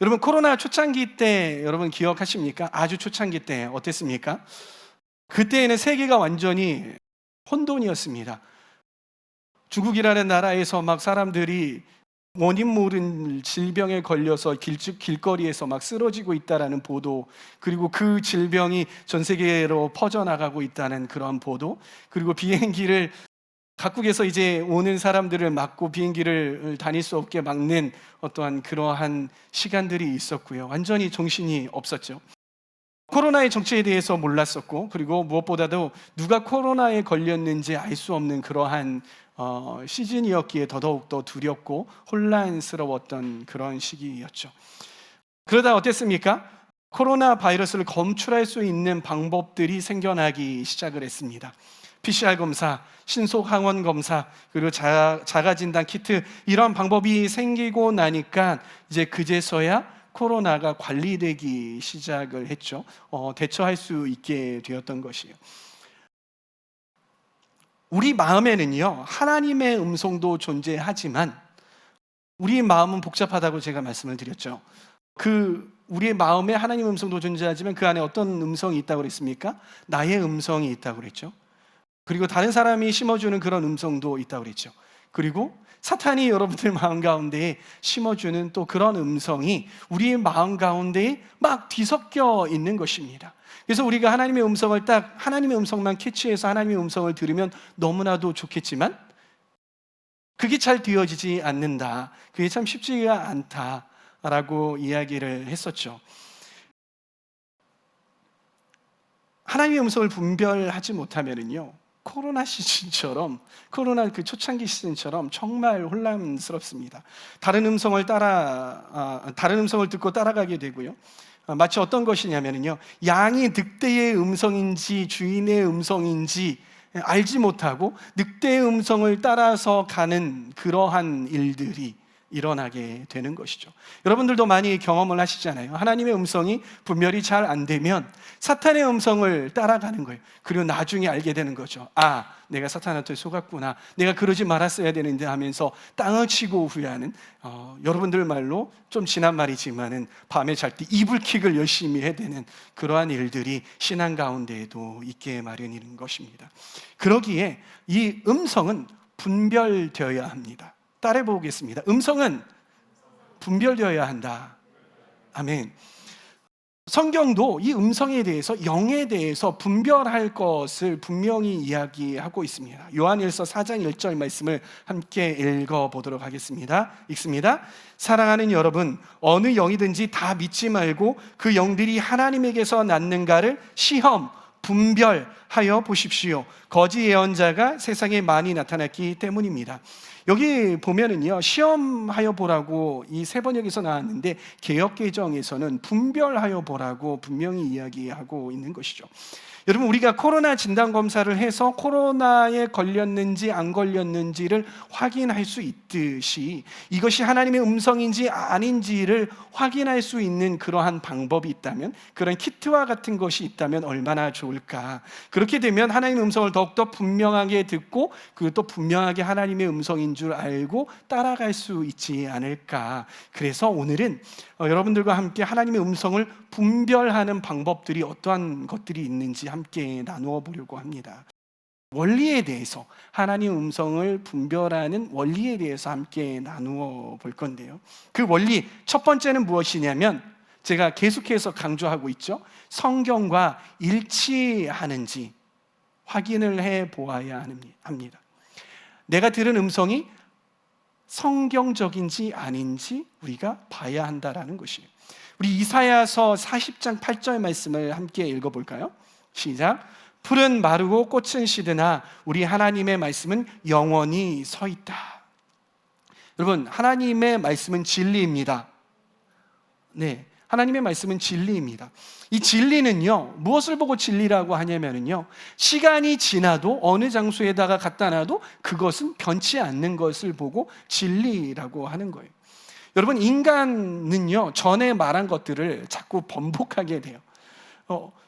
여러분, 코로나 초창기 때 여러분 기억하십니까? 아주 초창기 때 어땠습니까? 그때에는 세계가 완전히 혼돈이었습니다. 중국이라는 나라에서 막 사람들이 원인 모른 질병에 걸려서 길거리에서 막 쓰러지고 있다라는 보도, 그리고 그 질병이 전 세계로 퍼져나가고 있다는 그런 보도, 그리고 비행기를 각국에서 이제 오는 사람들을 막고 비행기를 다닐 수 없게 막는 어떠한 그러한 시간들이 있었고요. 완전히 정신이 없었죠. 코로나의 정체에 대해서 몰랐었고, 그리고 무엇보다도 누가 코로나에 걸렸는지 알 수 없는 그러한 시즌이었기에 더더욱 두렵고 혼란스러웠던 그런 시기였죠. 그러다 어땠습니까? 코로나 바이러스를 검출할 수 있는 방법들이 생겨나기 시작을 했습니다. PCR 검사, 신속 항원 검사, 그리고 자가 진단 키트, 이런 방법이 생기고 나니까 이제 그제서야 코로나가 관리되기 시작을 했죠. 대처할 수 있게 되었던 것이에요. 우리 마음에는요, 하나님의 음성도 존재하지만 우리 마음은 복잡하다고 제가 말씀을 드렸죠. 우리의 마음에 하나님의 음성도 존재하지만 그 안에 어떤 음성이 있다고 그랬습니까? 나의 음성이 있다고 그랬죠. 그리고 다른 사람이 심어주는 그런 음성도 있다고 그랬죠. 그리고 사탄이 여러분들 마음 가운데에 심어주는 또 그런 음성이 우리의 마음 가운데에 막 뒤섞여 있는 것입니다. 그래서 우리가 하나님의 음성을 딱 하나님의 음성만 캐치해서 하나님의 음성을 들으면 너무나도 좋겠지만 그게 잘 되어지지 않는다. 그게 참 쉽지가 않다라고 이야기를 했었죠. 하나님의 음성을 분별하지 못하면은요, 코로나 시즌처럼, 코로나 그 초창기 시즌처럼 정말 혼란스럽습니다. 다른 음성을 듣고 따라가게 되고요. 마치 어떤 것이냐면요, 양이 늑대의 음성인지 주인의 음성인지 알지 못하고 늑대의 음성을 따라서 가는 그러한 일들이 일어나게 되는 것이죠. 여러분들도 많이 경험을 하시잖아요. 하나님의 음성이 분별이 잘 안 되면 사탄의 음성을 따라가는 거예요. 그리고 나중에 알게 되는 거죠. 아, 내가 사탄한테 속았구나, 내가 그러지 말았어야 되는데 하면서 땅을 치고 후회하는, 여러분들 말로 좀 지난 말이지만은 밤에 잘 때 이불킥을 열심히 해야 되는 그러한 일들이 신앙 가운데에도 있게 마련인 것입니다. 그러기에 이 음성은 분별되어야 합니다. 따라해 보겠습니다. 음성은 분별되어야 한다. 아멘. 성경도 이 음성에 대해서, 영에 대해서 분별할 것을 분명히 이야기하고 있습니다. 요한일서 4장 1절 말씀을 함께 읽어보도록 하겠습니다. 읽습니다. 사랑하는 여러분, 어느 영이든지 다 믿지 말고 그 영들이 하나님에게서 났는가를 시험, 분별하여 보십시오. 거짓 예언자가 세상에 많이 나타났기 때문입니다. 여기 보면은요, 시험하여 보라고 이 세 번역에서 나왔는데 개역개정에서는 분별하여 보라고 분명히 이야기하고 있는 것이죠. 여러분, 우리가 코로나 진단검사를 해서 코로나에 걸렸는지 안 걸렸는지를 확인할 수 있듯이 이것이 하나님의 음성인지 아닌지를 확인할 수 있는 그러한 방법이 있다면, 그런 키트와 같은 것이 있다면 얼마나 좋을까. 그렇게 되면 하나님의 음성을 더욱더 분명하게 듣고, 그리고 또 분명하게 하나님의 음성인 줄 알고 따라갈 수 있지 않을까. 그래서 오늘은 여러분들과 함께 하나님의 음성을 분별하는 방법들이 어떠한 것들이 있는지 함께 나누어 보려고 합니다. 원리에 대해서, 하나님의 음성을 분별하는 원리에 대해서 함께 나누어 볼 건데요. 그 원리 첫 번째는 무엇이냐면, 제가 계속해서 강조하고 있죠. 성경과 일치하는지 확인을 해 보아야 합니다. 내가 들은 음성이 성경적인지 아닌지 우리가 봐야 한다라는 것이에요. 우리 이사야서 40장 8절 말씀을 함께 읽어볼까요? 시작. 풀은 마르고 꽃은 시드나 우리 하나님의 말씀은 영원히 서 있다. 여러분, 하나님의 말씀은 진리입니다. 네, 하나님의 말씀은 진리입니다. 이 진리는요, 무엇을 보고 진리라고 하냐면요, 시간이 지나도 어느 장소에다가 갖다 놔도 그것은 변치 않는 것을 보고 진리라고 하는 거예요. 여러분, 인간은요, 전에 말한 것들을 자꾸 번복하게 돼요.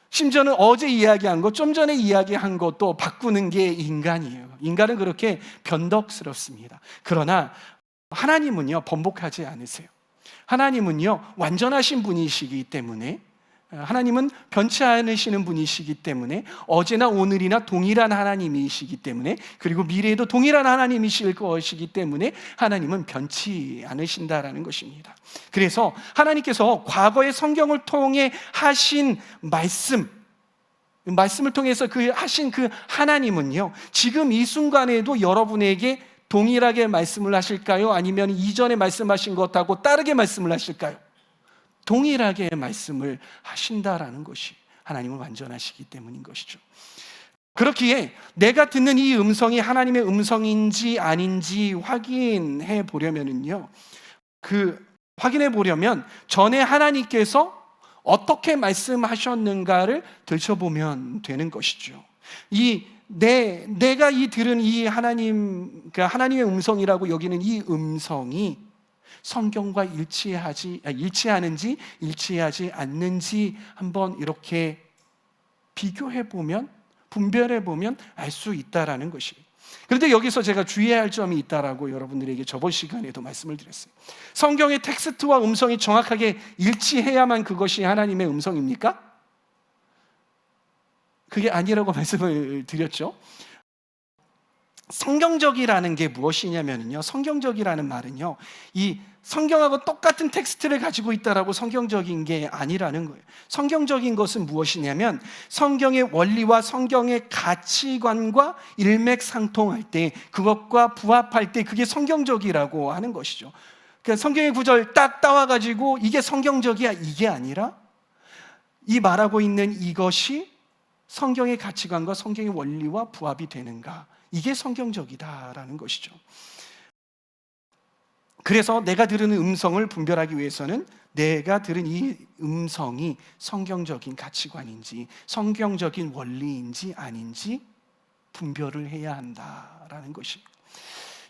심지어는 어제 이야기한 것, 좀 전에 이야기한 것도 바꾸는 게 인간이에요. 인간은 그렇게 변덕스럽습니다. 그러나 하나님은요, 번복하지 않으세요. 하나님은요, 완전하신 분이시기 때문에, 하나님은 변치 않으시는 분이시기 때문에, 어제나 오늘이나 동일한 하나님이시기 때문에, 그리고 미래에도 동일한 하나님이실 것이기 때문에 하나님은 변치 않으신다라는 것입니다. 그래서 하나님께서 과거의 성경을 통해 하신 말씀을 통해서 하신 그 하나님은요, 지금 이 순간에도 여러분에게 동일하게 말씀을 하실까요? 아니면 이전에 말씀하신 것하고 다르게 말씀을 하실까요? 동일하게 말씀을 하신다라는 것이 하나님은 완전하시기 때문인 것이죠. 그렇기에 내가 듣는 이 음성이 하나님의 음성인지 아닌지 확인해 보려면은요, 확인해 보려면 전에 하나님께서 어떻게 말씀하셨는가를 들춰보면 되는 것이죠. 내가 들은 이 그러니까 하나님의 음성이라고 여기는 이 음성이 성경과 일치하는지 일치하지 않는지 한번 이렇게 비교해보면, 분별해보면 알 수 있다라는 것이. 그런데 여기서 제가 주의해야 할 점이 있다라고 여러분들에게 저번 시간에도 말씀을 드렸어요. 성경의 텍스트와 음성이 정확하게 일치해야만 그것이 하나님의 음성입니까? 그게 아니라고 말씀을 드렸죠. 성경적이라는 게 무엇이냐면요, 성경적이라는 말은요, 이 성경하고 똑같은 텍스트를 가지고 있다라고 성경적인 게 아니라는 거예요. 성경적인 것은 무엇이냐면 성경의 원리와 성경의 가치관과 일맥상통할 때, 그것과 부합할 때 그게 성경적이라고 하는 것이죠. 그러니까 성경의 구절 딱 따와가지고 이게 성경적이야, 이게 아니라 이 말하고 있는 이것이 성경의 가치관과 성경의 원리와 부합이 되는가, 이게 성경적이다라는 것이죠. 그래서 내가 들은 음성을 분별하기 위해서는 내가 들은 이 음성이 성경적인 가치관인지 성경적인 원리인지 아닌지 분별을 해야 한다라는 것이.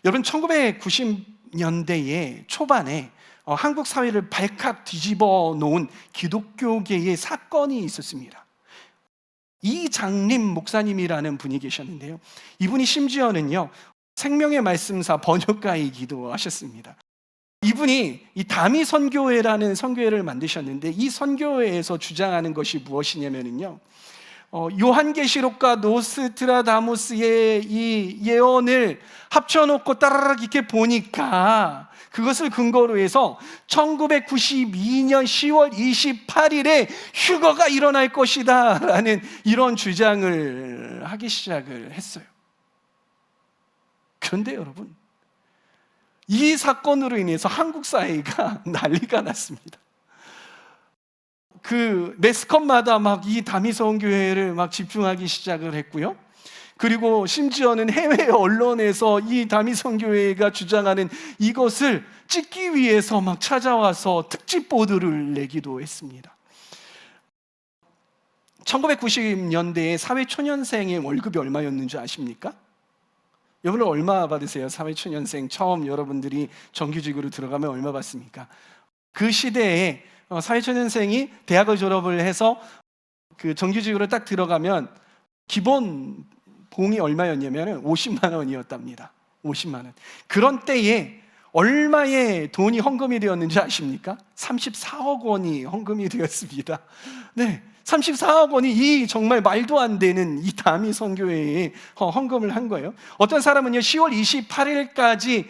여러분, 1990년대의 초반에 한국 사회를 발칵 뒤집어 놓은 기독교계의 사건이 있었습니다. 이장림 목사님이라는 분이 계셨는데요, 이분이 심지어는요, 생명의 말씀사 번역가이기도 하셨습니다. 이분이 이 다미 선교회라는 선교회를 만드셨는데, 이 선교회에서 주장하는 것이 무엇이냐면요, 요한계시록과 노스트라다무스의 이 예언을 합쳐놓고 따라락 이렇게 보니까 그것을 근거로 해서 1992년 10월 28일에 휴거가 일어날 것이다 라는 이런 주장을 하기 시작을 했어요. 그런데 여러분, 이 사건으로 인해서 한국 사회가 난리가 났습니다. 매스컴마다 막 이 다미선교회를 막 집중하기 시작을 했고요. 그리고 심지어는 해외 언론에서 이 다미선교회가 주장하는 이것을 찍기 위해서 막 찾아와서 특집 보도를 내기도 했습니다. 1990년대에 사회초년생의 월급이 얼마였는지 아십니까? 여러분 얼마 받으세요? 사회초년생 처음 여러분들이 정규직으로 들어가면 얼마 받습니까? 그 시대에 사회초년생이 대학을 졸업을 해서 그 정규직으로 딱 들어가면 기본 봉이 얼마였냐면 50만 원이었답니다. 50만 원. 그런 때에 얼마의 돈이 헌금이 되었는지 아십니까? 34억 원이 헌금이 되었습니다. 네, 34억 원이 이 정말 말도 안 되는 이 다미 선교회에 헌금을 한 거예요. 어떤 사람은요, 10월 28일까지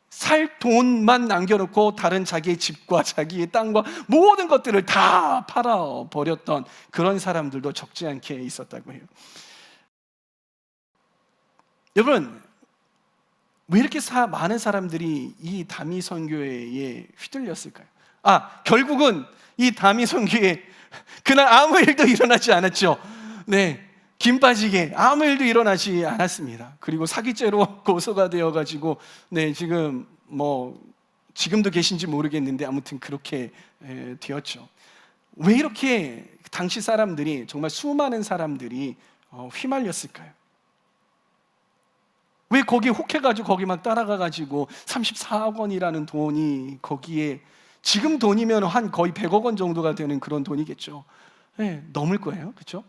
살 돈만 남겨놓고 다른 자기의 집과 자기의 땅과 모든 것들을 다 팔아버렸던 그런 사람들도 적지 않게 있었다고 해요. 여러분, 왜 이렇게 많은 사람들이 이 다미 선교회에 휘둘렸을까요? 결국은 이 다미 선교회 그날 아무 일도 일어나지 않았죠. 네, 김 빠지게 아무 일도 일어나지 않았습니다. 그리고 사기죄로 고소가 되어가지고 지금도 계신지 모르겠는데 아무튼 그렇게 되었죠. 왜 이렇게 당시 사람들이, 정말 수많은 사람들이 휘말렸을까요? 왜 거기 혹해가지고 거기 막 따라가가지고 34억 원이라는 돈이 거기에, 지금 돈이면 한 거의 100억 원 정도가 되는 그런 돈이겠죠. 네, 넘을 거예요. 그렇죠?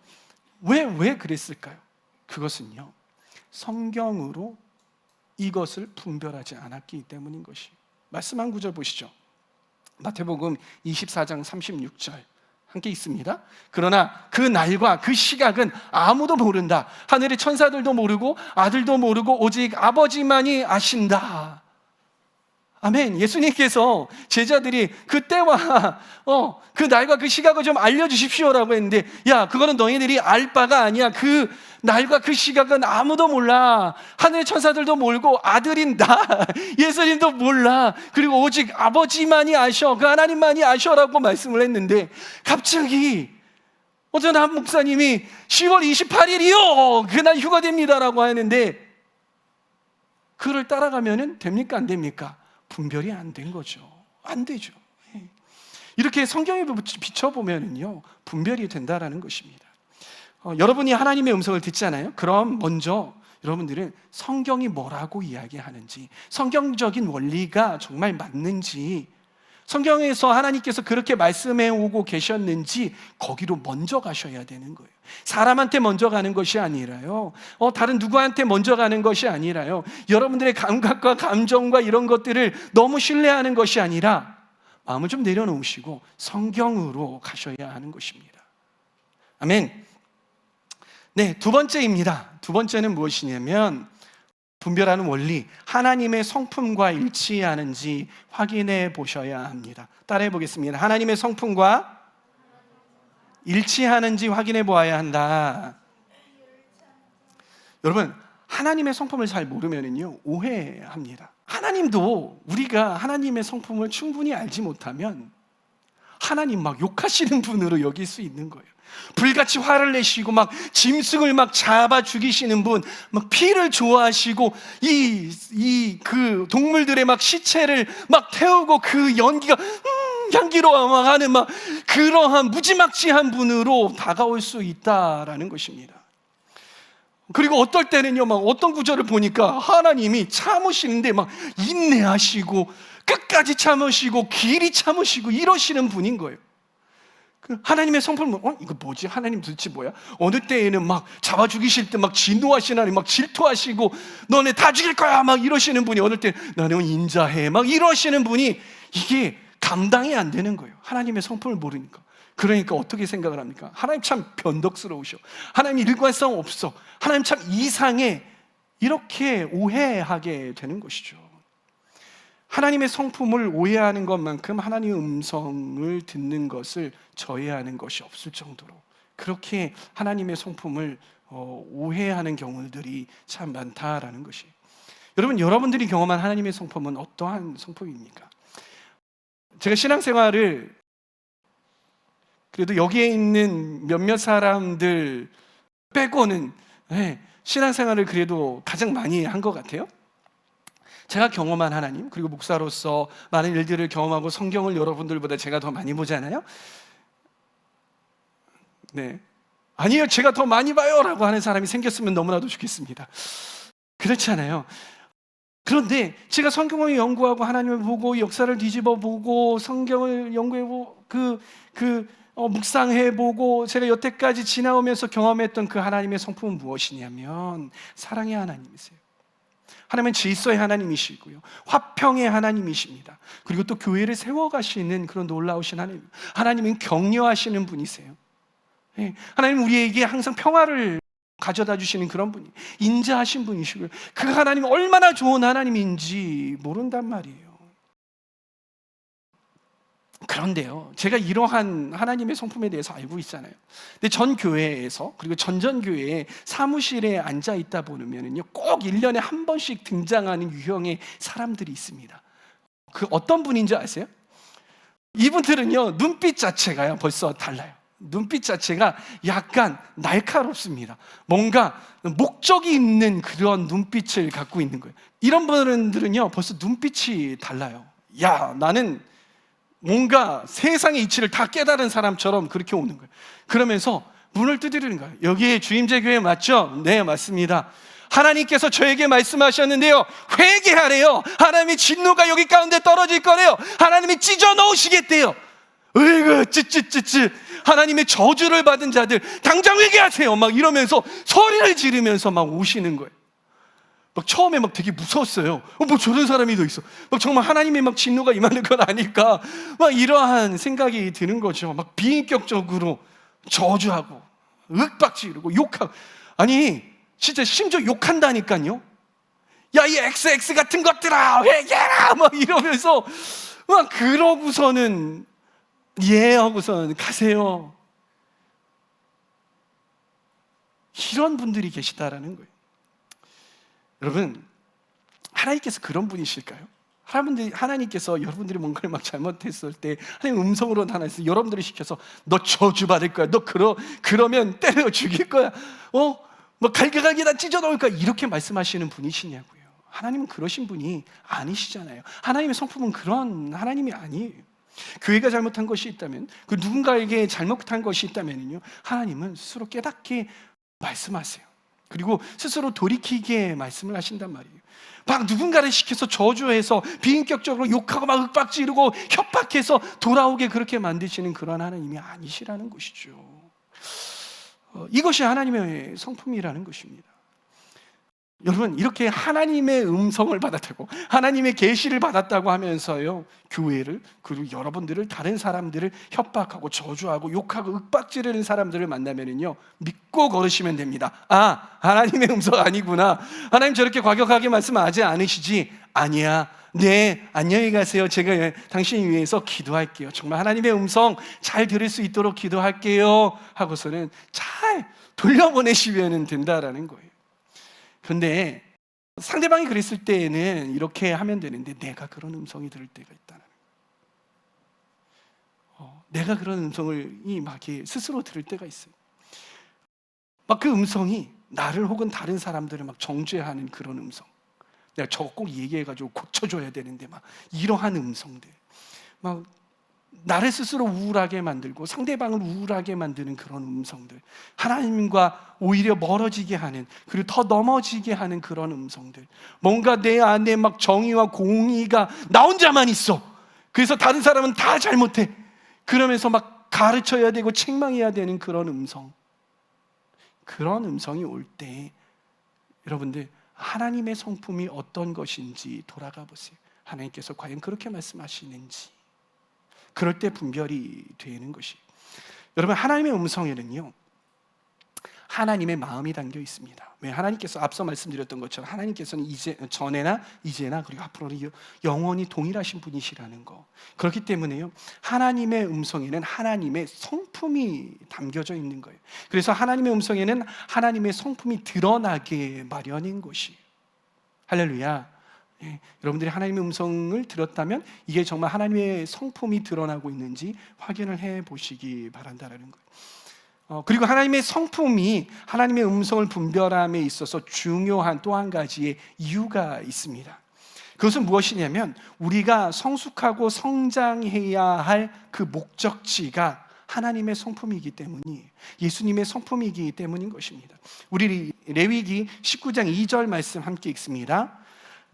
왜 그랬을까요? 그것은요, 성경으로 이것을 분별하지 않았기 때문인 것이. 말씀 한 구절 보시죠. 마태복음 24장 36절 함께 있습니다. 그러나 그 날과 그 시각은 아무도 모른다. 하늘의 천사들도 모르고 아들도 모르고 오직 아버지만이 아신다. 아멘. 예수님께서 제자들이 그 때와 그 날과 그 시각을 좀 알려주십시오라고 했는데, 야, 그거는 너희들이 알 바가 아니야. 그 날과 그 시각은 아무도 몰라. 하늘의 천사들도 모르고 아들인 나 예수님도 몰라. 그리고 오직 아버지만이 아셔. 그 하나님만이 아셔라고 말씀을 했는데, 갑자기 어떤 한 목사님이 10월 28일이요 그날 휴가됩니다라고 하는데, 그를 따라가면 됩니까 안 됩니까? 분별이 안 된 거죠. 안 되죠. 이렇게 성경에 비춰보면요, 분별이 된다라는 것입니다. 여러분이 하나님의 음성을 듣잖아요. 그럼 먼저 여러분들은 성경이 뭐라고 이야기하는지, 성경적인 원리가 정말 맞는지, 성경에서 하나님께서 그렇게 말씀해 오고 계셨는지 거기로 먼저 가셔야 되는 거예요. 사람한테 먼저 가는 것이 아니라요, 다른 누구한테 먼저 가는 것이 아니라요, 여러분들의 감각과 감정과 이런 것들을 너무 신뢰하는 것이 아니라 마음을 좀 내려놓으시고 성경으로 가셔야 하는 것입니다. 아멘. 네, 두 번째입니다. 두 번째는 무엇이냐면, 분별하는 원리, 하나님의 성품과 일치하는지 확인해 보셔야 합니다. 따라해 보겠습니다. 하나님의 성품과 일치하는지 확인해 보아야 한다. 여러분, 하나님의 성품을 잘 모르면요, 오해합니다. 하나님도 우리가 하나님의 성품을 충분히 알지 못하면 하나님 막 욕하시는 분으로 여길 수 있는 거예요. 불같이 화를 내시고 막 짐승을 막 잡아 죽이시는 분, 막 피를 좋아하시고 그 동물들의 막 시체를 막 태우고 그 연기가 향기로워 막 하는 막 그러한 무지막지한 분으로 다가올 수 있다라는 것입니다. 그리고 어떨 때는요, 막 어떤 구절을 보니까 하나님이 참으시는데 막 인내하시고 끝까지 참으시고 길이 참으시고 이러시는 분인 거예요. 하나님의 성품은 이거 뭐지? 하나님 도대체 뭐야? 어느 때에는 막 잡아 죽이실 때 막 진노하시는 하나님, 막 질투하시고 너네 다 죽일 거야 막 이러시는 분이, 어느 때 나는 인자해 막 이러시는 분이, 이게 감당이 안 되는 거예요. 하나님의 성품을 모르니까. 그러니까 어떻게 생각을 합니까? 하나님 참 변덕스러우셔, 하나님 일관성 없어, 하나님 참 이상해, 이렇게 오해하게 되는 것이죠. 하나님의 성품을 오해하는 것만큼 하나님의 음성을 듣는 것을 저해하는 것이 없을 정도로 그렇게 하나님의 성품을 오해하는 경우들이 참 많다라는 것이. 여러분, 여러분들이 경험한 하나님의 성품은 어떠한 성품입니까? 제가 신앙생활을 그래도 여기에 있는 몇몇 사람들 빼고는 신앙생활을 그래도 가장 많이 한 것 같아요. 제가 경험한 하나님, 그리고 목사로서 많은 일들을 경험하고 성경을 여러분들보다 제가 더 많이 보잖아요. 네, 아니요, 제가 더 많이 봐요 라고 하는 사람이 생겼으면 너무나도 좋겠습니다. 그렇지 않아요. 그런데 제가 성경을 연구하고 하나님을 보고 역사를 뒤집어 보고 성경을 연구해보고 묵상해보고 제가 여태까지 지나오면서 경험했던 그 하나님의 성품은 무엇이냐면 사랑의 하나님이세요. 하나님은 질서의 하나님이시고요, 화평의 하나님이십니다. 그리고 또 교회를 세워가시는 그런 놀라우신 하나님, 하나님은 격려하시는 분이세요. 하나님은 우리에게 항상 평화를 가져다 주시는 그런 분이, 인자하신 분이시고요, 그 하나님이 얼마나 좋은 하나님인지 모른단 말이에요. 그런데요, 제가 이러한 하나님의 성품에 대해서 알고 있잖아요. 근데 전 교회에서, 그리고 전전교회에 사무실에 앉아 있다 보면요, 꼭 1년에 한 번씩 등장하는 유형의 사람들이 있습니다. 그 어떤 분인지 아세요? 이분들은요, 눈빛 자체가요 벌써 달라요. 눈빛 자체가 약간 날카롭습니다. 뭔가 목적이 있는 그런 눈빛을 갖고 있는 거예요. 이런 분들은요 벌써 눈빛이 달라요. 야, 나는 뭔가 세상의 이치를 다 깨달은 사람처럼 그렇게 오는 거예요. 그러면서 문을 두드리는 거예요. 여기 주임제 교회 맞죠? 네, 맞습니다. 하나님께서 저에게 말씀하셨는데요, 회개하래요. 하나님의 진노가 여기 가운데 떨어질 거래요. 하나님이 찢어 넣으시겠대요. 으이그 찌찌찌찌, 하나님의 저주를 받은 자들 당장 회개하세요 막 이러면서 소리를 지르면서 막 오시는 거예요. 막 처음에 막 되게 무서웠어요. 뭐 저런 사람이 더 있어. 막 정말 하나님의 막 진노가 임하는 건 아닐까. 막 이러한 생각이 드는 거죠. 막 비인격적으로 저주하고 윽박지르고 욕하고, 아니 진짜 심지어 욕한다니까요. 야, 이 XX 같은 것들아, 회개라! 막 이러면서 막 그러고서는 예 하고서는 가세요. 이런 분들이 계시다라는 거예요. 여러분, 하나님께서 그런 분이실까요? 하나님께서 여러분들이 뭔가를 막 잘못했을 때 하나님 음성으로 나타나서 여러분들을 시켜서 너 저주받을 거야, 너 그러면 때려 죽일 거야, 뭐 갈기갈기 찢어 놓을 거야, 이렇게 말씀하시는 분이시냐고요. 하나님은 그러신 분이 아니시잖아요. 하나님의 성품은 그런 하나님이 아니에요. 교회가 잘못한 것이 있다면, 그 누군가에게 잘못한 것이 있다면요, 하나님은 스스로 깨닫게 말씀하세요. 그리고 스스로 돌이키게 말씀을 하신단 말이에요. 막 누군가를 시켜서 저주해서 비인격적으로 욕하고 막 윽박지르고 협박해서 돌아오게 그렇게 만드시는 그런 하나님이 아니시라는 것이죠. 이것이 하나님의 성품이라는 것입니다. 여러분, 이렇게 하나님의 음성을 받았다고, 하나님의 계시를 받았다고 하면서요, 교회를, 그리고 여러분들을, 다른 사람들을 협박하고 저주하고 욕하고 윽박지르는 사람들을 만나면은요, 믿고 걸으시면 됩니다. 아, 하나님의 음성 아니구나. 하나님 저렇게 과격하게 말씀하지 않으시지. 아니야. 네, 안녕히 가세요. 제가 당신 위해서 기도할게요. 정말 하나님의 음성 잘 들을 수 있도록 기도할게요 하고서는 잘 돌려보내시면 된다라는 거예요. 그런데 상대방이 그랬을 때에는 이렇게 하면 되는데, 내가 그런 음성이 들을 때가 있다는 거예요. 내가 그런 음성을 막 스스로 들을 때가 있어요. 막 그 음성이 나를 혹은 다른 사람들을 막 정죄하는 그런 음성, 내가 저거 꼭 얘기해가지고 고쳐줘야 되는데 막 이러한 음성들, 막 나를 스스로 우울하게 만들고 상대방을 우울하게 만드는 그런 음성들, 하나님과 오히려 멀어지게 하는, 그리고 더 넘어지게 하는 그런 음성들, 뭔가 내 안에 막 정의와 공의가 나 혼자만 있어, 그래서 다른 사람은 다 잘못해, 그러면서 막 가르쳐야 되고 책망해야 되는 그런 음성, 그런 음성이 올 때 여러분들, 하나님의 성품이 어떤 것인지 돌아가 보세요. 하나님께서 과연 그렇게 말씀하시는지. 그럴 때 분별이 되는 것이, 여러분, 하나님의 음성에는요, 하나님의 마음이 담겨 있습니다. 왜? 하나님께서 앞서 말씀드렸던 것처럼 하나님께서는 전에나 이제나 그리고 앞으로는 영원히 동일하신 분이시라는 거. 그렇기 때문에요, 하나님의 음성에는 하나님의 성품이 담겨져 있는 거예요. 그래서 하나님의 음성에는 하나님의 성품이 드러나게 마련인 것이. 할렐루야. 여러분들이 하나님의 음성을 들었다면 이게 정말 하나님의 성품이 드러나고 있는지 확인을 해보시기 바란다는 거예요. 그리고 하나님의 성품이 하나님의 음성을 분별함에 있어서 중요한 또 한 가지의 이유가 있습니다. 그것은 무엇이냐면, 우리가 성숙하고 성장해야 할 그 목적지가 하나님의 성품이기 때문이에요. 예수님의 성품이기 때문인 것입니다. 우리 레위기 19장 2절 말씀 함께 읽습니다.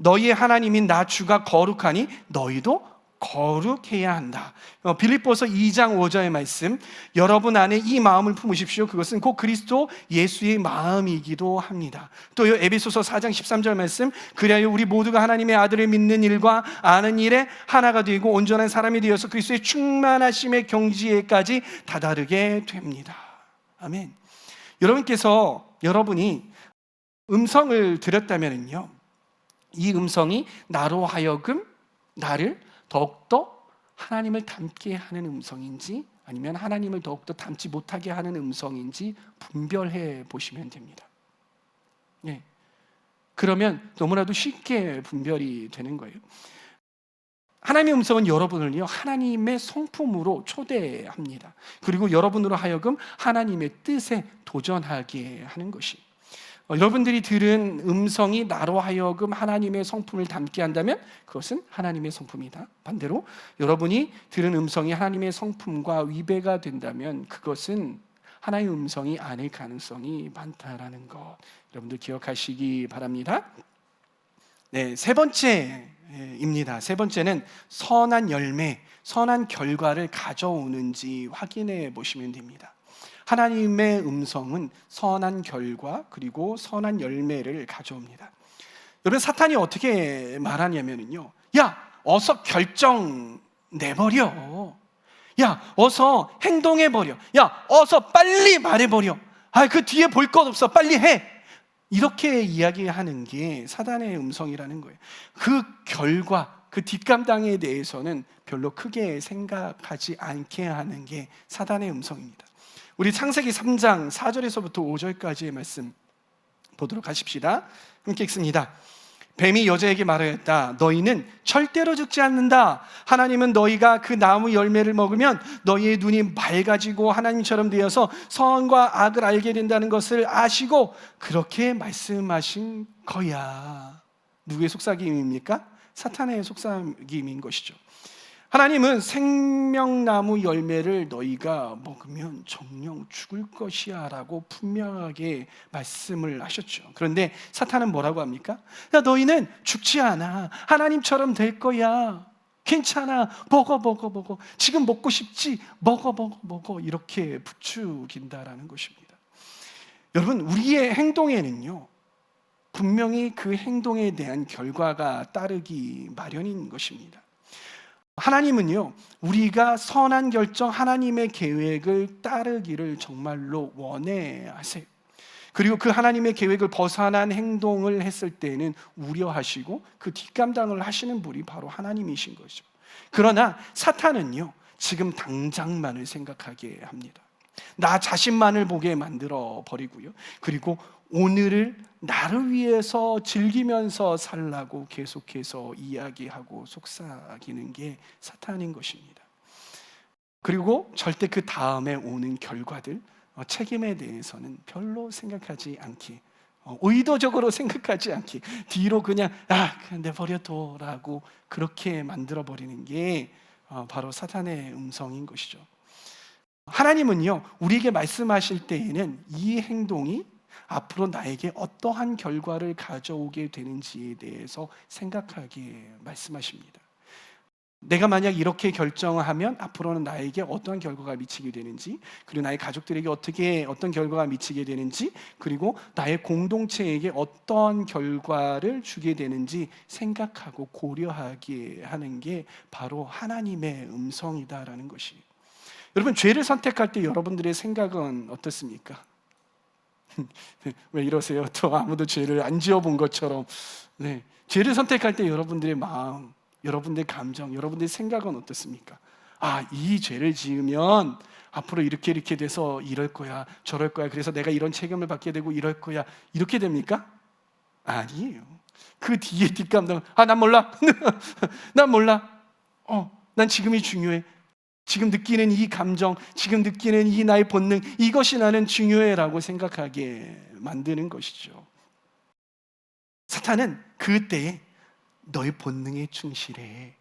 너희의 하나님인 나 주가 거룩하니 너희도 거룩해야 한다. 빌립보서 2장 5절의 말씀, 여러분 안에 이 마음을 품으십시오. 그것은 곧 그리스도 예수의 마음이기도 합니다. 또 에베소서 4장 13절 말씀, 그리하여 우리 모두가 하나님의 아들을 믿는 일과 아는 일에 하나가 되고 온전한 사람이 되어서 그리스도의 충만하심의 경지에까지 다다르게 됩니다. 아멘. 여러분이 음성을 들었다면요, 이 음성이 나로 하여금 나를 더욱더 하나님을 닮게 하는 음성인지, 아니면 하나님을 더욱더 닮지 못하게 하는 음성인지 분별해 보시면 됩니다. 그러면 너무나도 쉽게 분별이 되는 거예요. 하나님의 음성은 여러분을요, 하나님의 성품으로 초대합니다. 그리고 여러분으로 하여금 하나님의 뜻에 도전하게 하는 것이, 여러분들이 들은 음성이 나로 하여금 하나님의 성품을 담게 한다면 그것은 하나님의 성품이다. 반대로 여러분이 들은 음성이 하나님의 성품과 위배가 된다면 그것은 하나님의 음성이 아닐 가능성이 많다라는 것, 여러분들 기억하시기 바랍니다. 네, 세 번째입니다. 세 번째는 선한 열매, 선한 결과를 가져오는지 확인해 보시면 됩니다. 하나님의 음성은 선한 결과 그리고 선한 열매를 가져옵니다. 여러분, 사탄이 어떻게 말하냐면요, 야, 어서 결정 내버려. 야, 어서 행동해버려. 야, 어서 빨리 말해버려. 그 뒤에 볼 것 없어. 빨리 해. 이렇게 이야기하는 게 사단의 음성이라는 거예요. 그 결과, 그 뒷감당에 대해서는 별로 크게 생각하지 않게 하는 게 사단의 음성입니다. 우리 창세기 3장 4절에서부터 5절까지의 말씀 보도록 하십시다. 함께 읽습니다. 뱀이 여자에게 말하였다. 너희는 절대로 죽지 않는다. 하나님은 너희가 그 나무 열매를 먹으면 너희의 눈이 맑아지고 하나님처럼 되어서 선과 악을 알게 된다는 것을 아시고 그렇게 말씀하신 거야. 누구의 속삭임입니까? 사탄의 속삭임인 것이죠. 하나님은 생명나무 열매를 너희가 먹으면 정녕 죽을 것이야 라고 분명하게 말씀을 하셨죠. 그런데 사탄은 뭐라고 합니까? 야, 너희는 죽지 않아. 하나님처럼 될 거야. 괜찮아. 먹어. 지금 먹고 싶지? 먹어. 이렇게 부추긴다라는 것입니다. 여러분, 우리의 행동에는요, 분명히 그 행동에 대한 결과가 따르기 마련인 것입니다. 하나님은요, 우리가 선한 결정, 하나님의 계획을 따르기를 정말로 원해하세요. 그리고 그 하나님의 계획을 벗어난 행동을 했을 때는 우려하시고 그 뒷감당을 하시는 분이 바로 하나님이신 거죠. 그러나 사탄은요, 지금 당장만을 생각하게 합니다. 나 자신만을 보게 만들어 버리고요. 그리고 오늘을 나를 위해서 즐기면서 살라고 계속해서 이야기하고 속삭이는 게 사탄인 것입니다. 그리고 절대 그 다음에 오는 결과들, 책임에 대해서는 별로 생각하지 않기, 의도적으로 생각하지 않기, 뒤로 그냥 내버려둬라고 그렇게 만들어버리는 게 바로 사탄의 음성인 것이죠. 하나님은요, 우리에게 말씀하실 때에는 이 행동이 앞으로 나에게 어떠한 결과를 가져오게 되는지에 대해서 생각하게 말씀하십니다. 내가 만약 이렇게 결정하면 앞으로는 나에게 어떠한 결과가 미치게 되는지, 그리고 나의 가족들에게 어떤 결과가 미치게 되는지, 그리고 나의 공동체에게 어떠한 결과를 주게 되는지 생각하고 고려하게 하는 게 바로 하나님의 음성이다라는 것이에요. 여러분, 죄를 선택할 때 여러분들의 생각은 어떻습니까? 왜 이러세요? 또 아무도 죄를 안 지어본 것처럼. 네, 죄를 선택할 때 여러분들의 마음, 여러분들의 감정, 여러분들의 생각은 어떻습니까? 이 죄를 지으면 앞으로 이렇게 돼서 이럴 거야, 저럴 거야, 그래서 내가 이런 책임을 받게 되고 이럴 거야, 이렇게 됩니까? 아니에요. 그 뒤에 뒷감당, 난 몰라. 난 몰라. 난 지금이 중요해. 지금 느끼는 이 감정, 지금 느끼는 이 나의 본능, 이것이 나는 중요해라고 생각하게 만드는 것이죠. 사탄은 그때에 너의 본능에 충실해.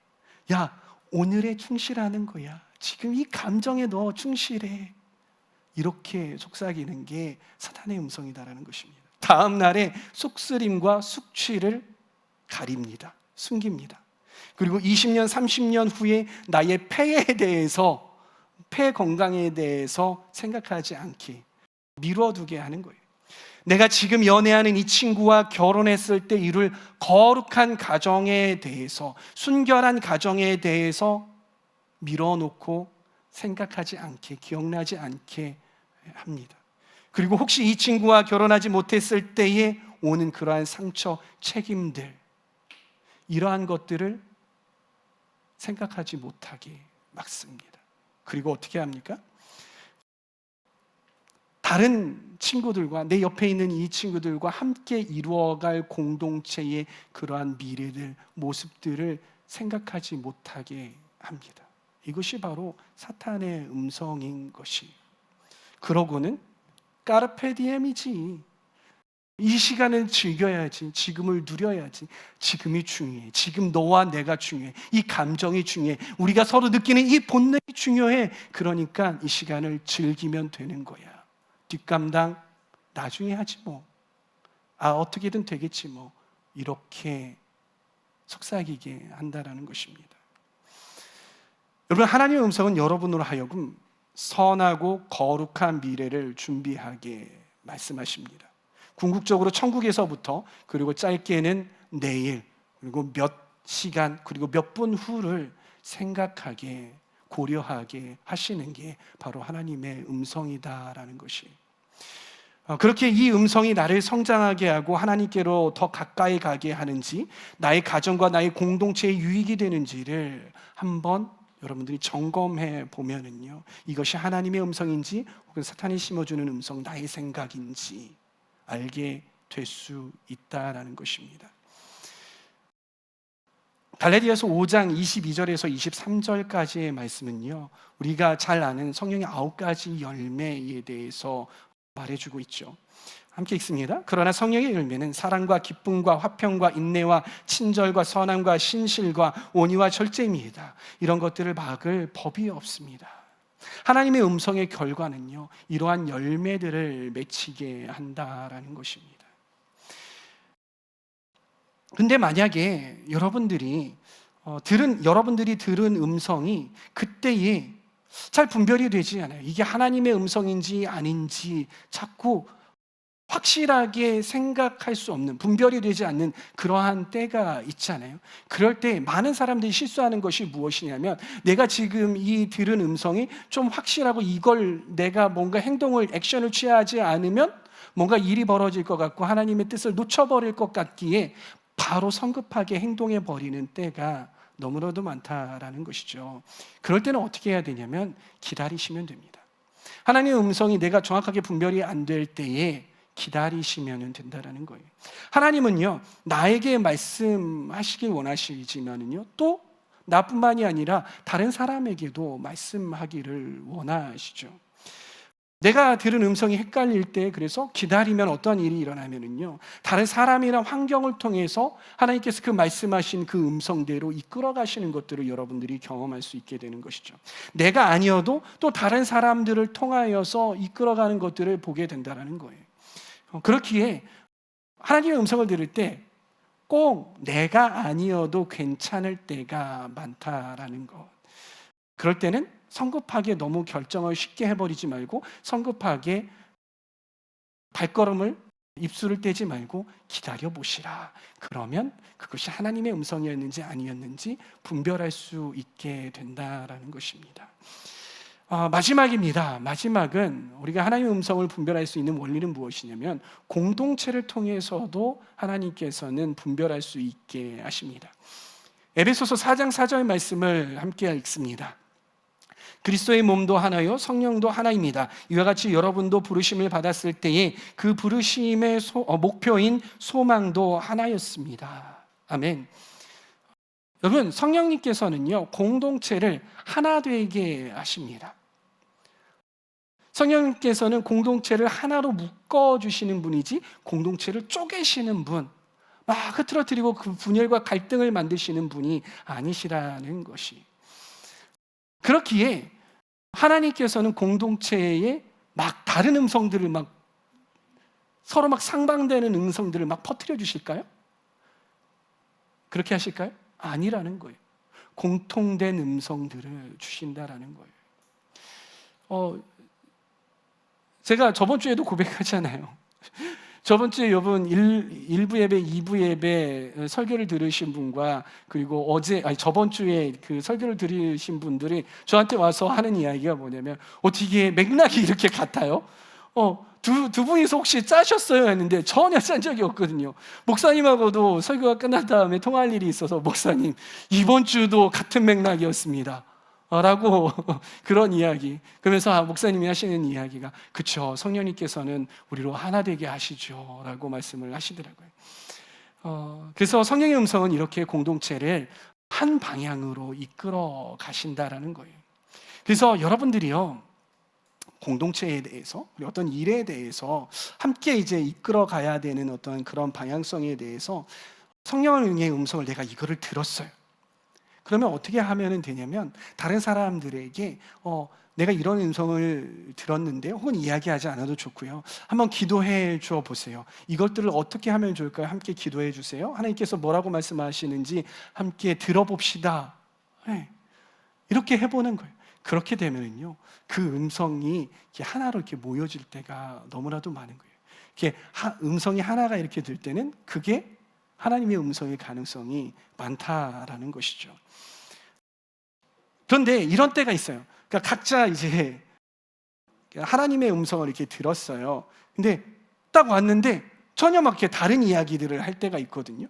야, 오늘에 충실하는 거야. 지금 이 감정에 너 충실해. 이렇게 속삭이는 게 사탄의 음성이다라는 것입니다. 다음 날에 속쓰림과 숙취를 가립니다. 숨깁니다. 그리고 20년, 30년 후에 나의 폐에 대해서, 폐 건강에 대해서 생각하지 않게 미뤄두게 하는 거예요. 내가 지금 연애하는 이 친구와 결혼했을 때 이룰 거룩한 가정에 대해서, 순결한 가정에 대해서 밀어놓고 생각하지 않게, 기억나지 않게 합니다. 그리고 혹시 이 친구와 결혼하지 못했을 때에 오는 그러한 상처, 책임들, 이러한 것들을 생각하지 못하게 막습니다. 그리고 어떻게 합니까? 다른 친구들과, 내 옆에 있는 이 친구들과 함께 이루어갈 공동체의 그러한 미래들, 모습들을 생각하지 못하게 합니다. 이것이 바로 사탄의 음성인 것이. 그러고는 까르페 디엠이지. 이 시간을 즐겨야지, 지금을 누려야지. 지금이 중요해. 지금 너와 내가 중요해. 이 감정이 중요해. 우리가 서로 느끼는 이 본능이 중요해. 그러니까 이 시간을 즐기면 되는 거야. 뒷감당 나중에 하지 뭐. 어떻게든 되겠지 뭐. 이렇게 속삭이게 한다라는 것입니다. 여러분, 하나님의 음성은 여러분으로 하여금 선하고 거룩한 미래를 준비하게 말씀하십니다. 궁극적으로 천국에서부터, 그리고 짧게는 내일, 그리고 몇 시간, 그리고 몇 분 후를 생각하게, 고려하게 하시는 게 바로 하나님의 음성이다라는 것이. 그렇게 이 음성이 나를 성장하게 하고 하나님께로 더 가까이 가게 하는지, 나의 가정과 나의 공동체에 유익이 되는지를 한번 여러분들이 점검해 보면은요, 이것이 하나님의 음성인지 혹은 사탄이 심어주는 음성, 나의 생각인지 알게 될 수 있다라는 것입니다. 갈라디아서 5장 22절에서 23절까지의 말씀은요, 우리가 잘 아는 성령의 9가지 열매에 대해서 말해주고 있죠. 함께 읽습니다. 그러나 성령의 열매는 사랑과 기쁨과 화평과 인내와 친절과 선함과 신실과 온유와 절제입니다. 이런 것들을 막을 법이 없습니다. 하나님의 음성의 결과는요, 이러한 열매들을 맺히게 한다라는 것입니다. 근데 만약에 여러분들이 들은 음성이 그때에 잘 분별이 되지 않아요. 이게 하나님의 음성인지 아닌지 자꾸 확실하게 생각할 수 없는, 분별이 되지 않는 그러한 때가 있잖아요. 그럴 때 많은 사람들이 실수하는 것이 무엇이냐면, 내가 지금 이 들은 음성이 좀 확실하고 이걸 내가 뭔가 행동을, 액션을 취하지 않으면 뭔가 일이 벌어질 것 같고 하나님의 뜻을 놓쳐버릴 것 같기에 바로 성급하게 행동해 버리는 때가 너무나도 많다라는 것이죠. 그럴 때는 어떻게 해야 되냐면 기다리시면 됩니다. 하나님의 음성이 내가 정확하게 분별이 안 될 때에 기다리시면 된다라는 거예요. 하나님은요, 나에게 말씀하시길 원하시지만은요, 또 나뿐만이 아니라 다른 사람에게도 말씀하기를 원하시죠. 내가 들은 음성이 헷갈릴 때, 그래서 기다리면 어떤 일이 일어나면은요, 다른 사람이나 환경을 통해서 하나님께서 그 말씀하신 그 음성대로 이끌어 가시는 것들을 여러분들이 경험할 수 있게 되는 것이죠. 내가 아니어도 또 다른 사람들을 통하여서 이끌어가는 것들을 보게 된다는 거예요. 그렇기에 하나님의 음성을 들을 때 꼭 내가 아니어도 괜찮을 때가 많다라는 것. 그럴 때는 성급하게 너무 결정을 쉽게 해버리지 말고, 성급하게 발걸음을, 입술을 떼지 말고 기다려 보시라. 그러면 그것이 하나님의 음성이었는지 아니었는지 분별할 수 있게 된다라는 것입니다. 마지막입니다. 마지막은 우리가 하나님의 음성을 분별할 수 있는 원리는 무엇이냐면, 공동체를 통해서도 하나님께서는 분별할 수 있게 하십니다. 에베소서 4장 4절 말씀을 함께 읽습니다. 그리스도의 몸도 하나요 성령도 하나입니다. 이와 같이 여러분도 부르심을 받았을 때에 그 부르심의 목표인 소망도 하나였습니다. 아멘. 여러분, 성령님께서는요, 공동체를 하나 되게 하십니다. 성령님께서는 공동체를 하나로 묶어주시는 분이지 공동체를 쪼개시는 분, 막 흐트러뜨리고 그 분열과 갈등을 만드시는 분이 아니시라는 것이. 그렇기에 하나님께서는 공동체에 막 다른 음성들을 막 서로 막 상반되는 음성들을 막 퍼뜨려 주실까요? 그렇게 하실까요? 아니라는 거예요. 공통된 음성들을 주신다라는 거예요. 제가 저번 주에도 고백하잖아요. 저번 주에 여러분 1부 예배, 2부 예배 설교를 들으신 분과, 그리고 저번 주에 그 설교를 들으신 분들이 저한테 와서 하는 이야기가 뭐냐면, 어떻게 맥락이 이렇게 같아요? 두 분이서 혹시 짜셨어요? 했는데 전혀 짠 적이 없거든요. 목사님하고도 설교가 끝난 다음에 통화할 일이 있어서, 목사님 이번 주도 같은 맥락이었습니다 라고 그런 이야기. 그러면서 목사님이 하시는 이야기가, 그쵸, 성령님께서는 우리로 하나 되게 하시죠 라고 말씀을 하시더라고요. 그래서 성령의 음성은 이렇게 공동체를 한 방향으로 이끌어 가신다라는 거예요. 그래서 여러분들이요, 공동체에 대해서, 어떤 일에 대해서 함께 이제 이끌어 가야 되는 어떤 그런 방향성에 대해서 성령의 음성을 내가 이거를 들었어요. 그러면 어떻게 하면 되냐면, 다른 사람들에게 내가 이런 음성을 들었는데, 혹은 이야기하지 않아도 좋고요, 한번 기도해 줘 보세요. 이것들을 어떻게 하면 좋을까요? 함께 기도해 주세요. 하나님께서 뭐라고 말씀하시는지 함께 들어봅시다. 네. 이렇게 해보는 거예요. 그렇게 되면요, 그 음성이 이렇게 하나로 이렇게 모여질 때가 너무나도 많은 거예요. 이렇게 음성이 하나가 이렇게 될 때는 그게 하나님의 음성일 가능성이 많다라는 것이죠. 그런데 이런 때가 있어요. 그러니까 각자 이제 하나님의 음성을 이렇게 들었어요. 근데 딱 왔는데 전혀 막 이렇게 다른 이야기들을 할 때가 있거든요.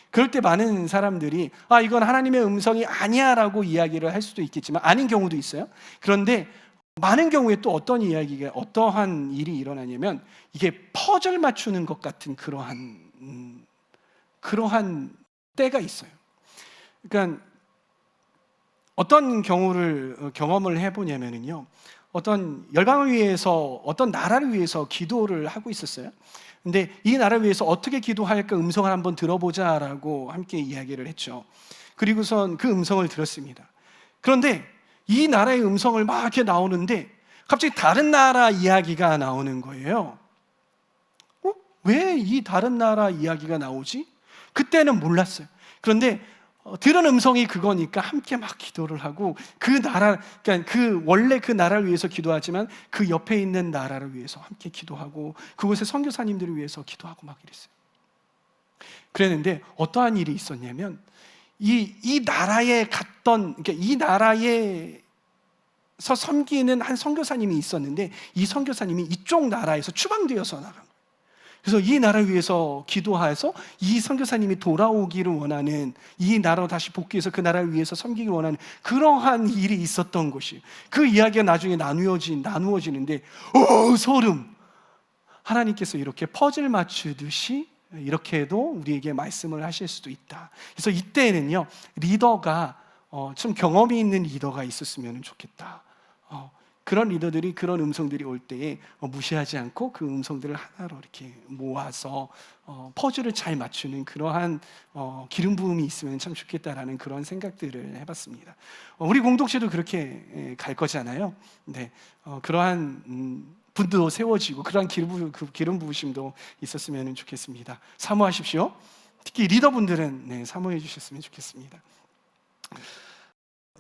그럴 때 많은 사람들이 이건 하나님의 음성이 아니야 라고 이야기를 할 수도 있겠지만 아닌 경우도 있어요. 그런데 많은 경우에 또 어떠한 일이 일어나냐면 이게 퍼즐 맞추는 것 같은 그러한 때가 있어요. 그러니까 어떤 경험을 해보냐면요, 어떤 열방을 위해서, 어떤 나라를 위해서 기도를 하고 있었어요. 근데 이 나라를 위해서 어떻게 기도할까 음성을 한번 들어보자라고 함께 이야기를 했죠. 그리고선 그 음성을 들었습니다. 그런데 이 나라의 음성을 막 이렇게 나오는데 갑자기 다른 나라 이야기가 나오는 거예요. 왜 이 다른 나라 이야기가 나오지? 그때는 몰랐어요. 그런데 들은 음성이 그거니까 함께 막 기도를 하고 그러니까 원래 그 나라를 위해서 기도하지만 그 옆에 있는 나라를 위해서 함께 기도하고 그곳의 선교사님들을 위해서 기도하고 막 이랬어요. 그랬는데 어떠한 일이 있었냐면 이 나라에 그러니까 이 나라에서 섬기는 한 선교사님이 있었는데 이 선교사님이 이쪽 나라에서 추방되어서 나간 거예요. 그래서 이 나라를 위해서 기도해서 이 선교사님이 돌아오기를 원하는, 이 나라로 다시 복귀해서 그 나라를 위해서 섬기기를 원하는 그러한 일이 있었던 것이에요. 그 이야기가 나중에 나누어지는데 소름! 하나님께서 이렇게 퍼즐 맞추듯이 이렇게도 우리에게 말씀을 하실 수도 있다. 그래서 이때는요, 리더가 좀 경험이 있는 리더가 있었으면 좋겠다. 그런 리더들이 그런 음성들이 올 때에 무시하지 않고 그 음성들을 하나로 이렇게 모아서 퍼즐을 잘 맞추는 그러한 기름 부음이 있으면 참 좋겠다라는 그런 생각들을 해봤습니다. 우리 공동체도 그렇게 갈 거잖아요. 네, 그러한 분도 세워지고 그러한 기름 부으심도 있었으면 좋겠습니다. 사모하십시오. 특히 리더분들은 사모해 주셨으면 좋겠습니다.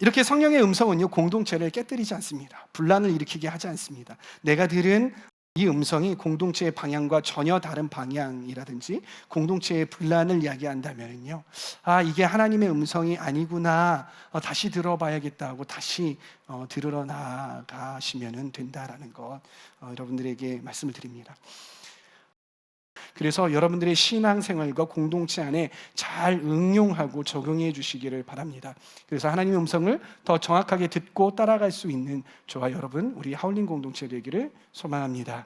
이렇게 성령의 음성은요, 공동체를 깨뜨리지 않습니다. 분란을 일으키게 하지 않습니다. 내가 들은 이 음성이 공동체의 방향과 전혀 다른 방향이라든지 공동체의 분란을 이야기한다면요, 이게 하나님의 음성이 아니구나, 다시 들어봐야겠다고 다시 들으러 나가시면 된다라는 것, 여러분들에게 말씀을 드립니다. 그래서 여러분들의 신앙생활과 공동체 안에 잘 응용하고 적용해 주시기를 바랍니다. 그래서 하나님의 음성을 더 정확하게 듣고 따라갈 수 있는 저와 여러분, 우리 하울링 공동체 되기를 소망합니다.